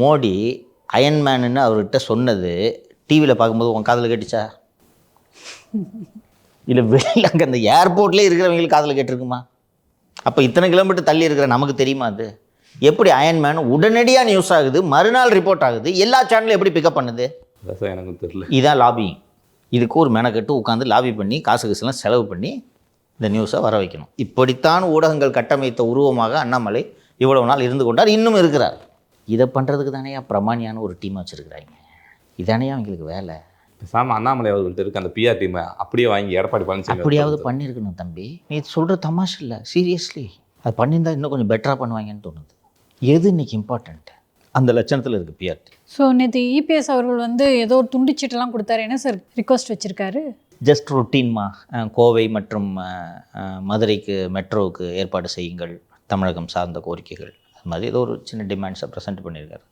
மோடி அயன்மேனுன்னு அவர்கிட்ட சொன்னது டிவியில் பார்க்கும்போது உன் காதில் கேட்டுச்சா? இல்லை வெளியில் அங்கே அந்த ஏர்போர்ட்லேயே இருக்கிறவங்களுக்கு காதில் கேட்டிருக்குமா? அப்போ இத்தனை கிலோமீட்டர் தள்ளி இருக்கிற நமக்கு தெரியுமா அது? எப்படி அயன்மேன் உடனடியாக நியூஸ் ஆகுது, மறுநாள் ரிப்போர்ட் ஆகுது, எல்லா சேனலும் எப்படி பிக்கப் பண்ணுது? எனக்கு தெரியல. இதுதான் லாபிங். இதுக்கு ஒரு மெனக்கட்டு உட்காந்து லாபி பண்ணி காசு காசுலாம் செலவு பண்ணி இந்த நியூஸை வர வைக்கணும். இப்படித்தான் ஊடகங்கள் கட்டமைத்த உருவமாக அண்ணாமலை இவ்வளவு நாள் இருந்து கொண்டார், இன்னும் இருக்கிறார். இதை பண்ணுறதுக்கு தானேயா பிரமாணியான ஒரு டீம் வச்சுருக்கிறாங்க. இதானே அவங்களுக்கு வேலை. பேசாமல் அண்ணாமலை அவர்கள்ட்ட இருக்க அந்த பிஆர் டீமை அப்படியே வாங்கி எடப்பாடி பழனிசாமி அப்படியாவது பண்ணியிருக்கணும் தம்பி. நீ சொல்கிற தமாஷ் இல்லை, சீரியஸ்லி அது பண்ணியிருந்தால் இன்னும் கொஞ்சம் பெட்டராக பண்ணுவாங்கன்னு தோணுது. எது இன்னைக்கு இம்பார்ட்டண்ட்டு? அந்த லட்சணத்தில் இருக்குது பிஆர்டி. ஸோ நேற்று இபிஎஸ் அவர்கள் வந்து ஏதோ ஒரு துண்டிச்சீட்டெல்லாம் கொடுத்தாரு. என்ன சார் ரிக்வஸ்ட் வச்சுருக்காரு? ஜஸ்ட் ரொட்டீன்மா, கோவை மற்றும் மதுரைக்கு மெட்ரோவுக்கு ஏற்பாடு செய்யுங்கள், தமிழகம் சார்ந்த கோரிக்கைகள், அது மாதிரி ஏதோ ஒரு சின்ன டிமாண்ட்ஸை ப்ரெசென்ட் பண்ணியிருக்காரு.